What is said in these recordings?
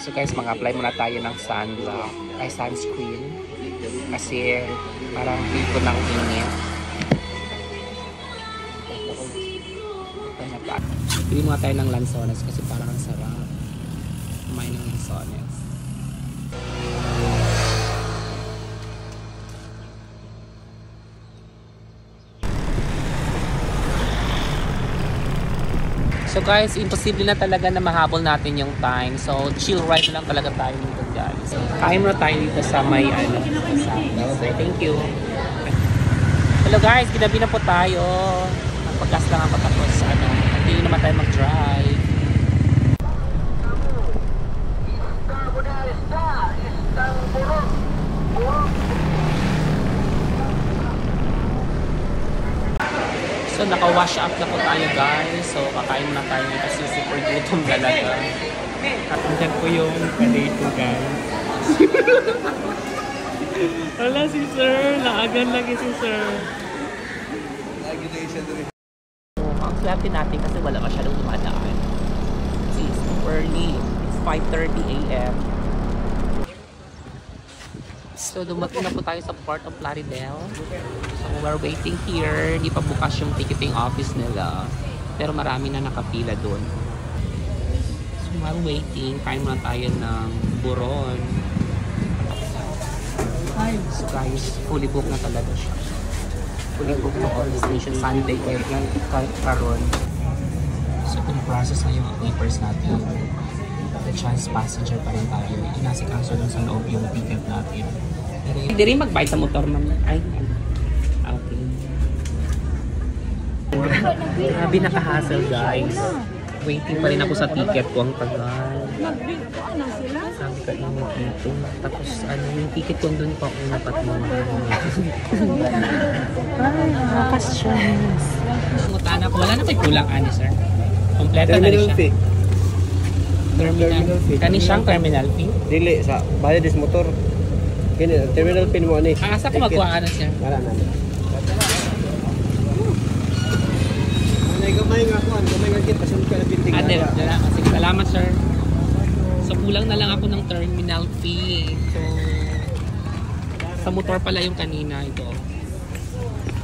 So guys, mag-apply muna tayo ng sunblock, ay sunscreen. Kasi parang dito ng init. Pili muna tayo ng lansones kasi parang ang sarap kumain ng lansones. So guys, imposible na talaga na mahabol natin yung time. So chill ride na lang talaga tayo dito guys. Kain muna tayo dito sa may so thank you. Hello guys, ginabi na po tayo. Pagkas lang ako tapos hindi naman tayo mag-drive. So naka-wash up na po tayo guys. So kakain na tayo kasi super gutom talaga. At andyan po yung date guys. Wala si sir. Naagan lagi si sir. Ang swerte natin kasi wala masyadong dumadaan. Kasi it's early. It's 5:30 AM. So dumating na po tayo sa Port of Plaridel. So we're waiting here. Hindi pa bukas yung ticketing office nila. Pero marami na nakapila doon. So while waiting, kain muna tayo ng buron. So guys, fully booked na talaga siya. Fully booked na all destination Sunday kahit karon. So pin-process na yung papers natin. The chance passenger pa rin tayo. Inasikaso dun sa loob yung ticket natin. Hindi rin mag-bite sa motor naman. Ay, okay. Grabe naka-hassle guys. Waiting pa rin ako sa ticket ko ang tagal. Sabi ka init dito. Tapos yung ticket ko doon pa ako napat mo. Ay, nakastress. Mutana ko. Wala na pa kulang ani sir. Kompleto na rin siya. Terminal fee. Kani siyang terminal fee? Dili sa bayad is motor. Kini terminal fee mo ani. Asa ko magkuha na siya? Wala na. Ay gamay nga kuan, gamay nga kit pasun ka na binting. Ate, sige salamat sir. So kulang na lang ako ng terminal fee. So sa motor pala yung kanina ito.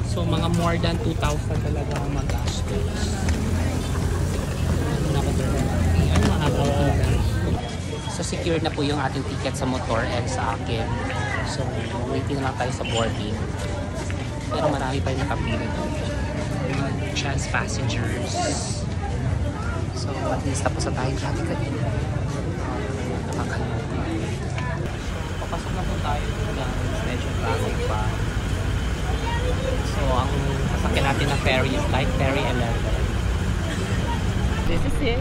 So mga more than 2,000 talaga ang magastos. So secured na po yung ating ticket sa motor and sa akin. So waiting lang tayo sa boarding. Pero marami pa yung nakapila doon. Chance passengers. So at least tapos na tayo traffic kanina. Papasok na po tayo guys. Medyo traffic pa. So ang sasakyan natin na ferry is like Ferry 11. This is it.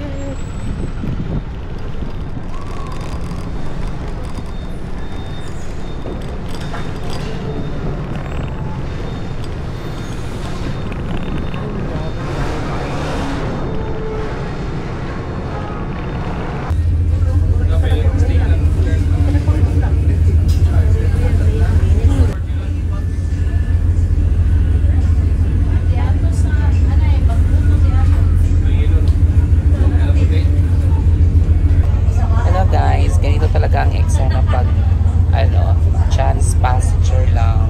Chance passenger lang.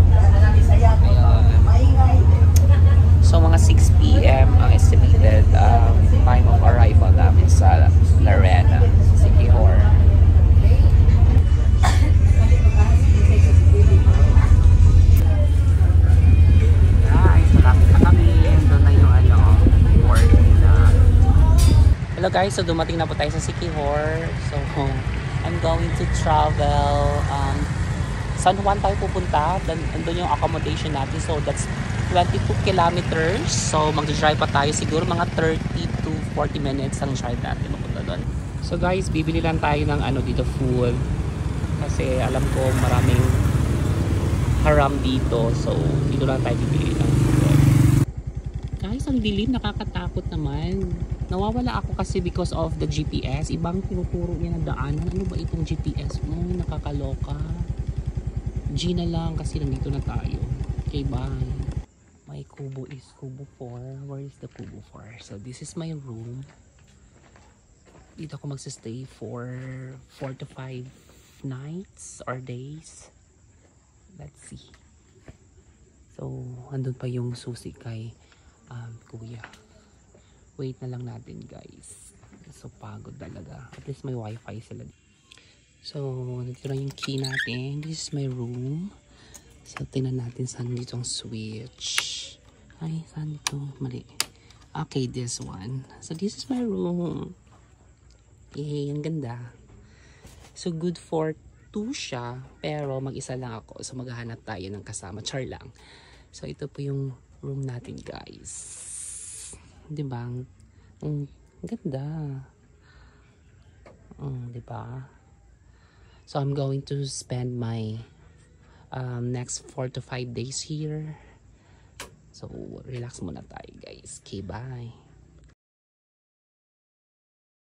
Ayan. So mga 6 PM ang estimated time of arrival namin sa Larena, Siquijor. Guys, malapit na kami. Doon na yung board nila. Hello guys, so dumating na po tayo sa Siquijor. So I'm going to travel San Juan tayo pupunta. Andun yung accommodation natin. So that's 22 kilometers. So mag-drive pa tayo siguro mga 30 to 40 minutes ang drive natin mapunta doon. So guys, bibili lang tayo ng dito food. Kasi alam ko maraming haram dito. So dito lang tayo bibili ng food. Guys, ang dilim, nakakatakot naman. Nawawala ako kasi because of the GPS. Ibang tinuturo niya ng daanan. Ano ba itong GPS mo? Nakakaloka. G na lang kasi nandito na tayo. Okay, bye. My kubo is kubo 4. Where is the kubo 4? So this is my room. Dito ako magsistay for 4 to 5 nights or days. Let's see. So, andun pa yung susi kay kuya. Wait na lang natin guys. So, pagod talaga. At least may wifi sila. So, dito na yung key natin. This is my room. So, tingnan natin saan dito ang switch. Ay, saan dito? Mali. Okay, this one. So, this is my room. Yay, ang ganda. So, good for 2 siya. Pero, mag-isa lang ako. So, maghahanap tayo ng kasama. Char lang. So, ito po yung room natin, guys. Diba? Ang ganda. Diba? So, I'm going to spend my next 4 to 5 days here. So, relax muna tayo, guys. Okay, bye.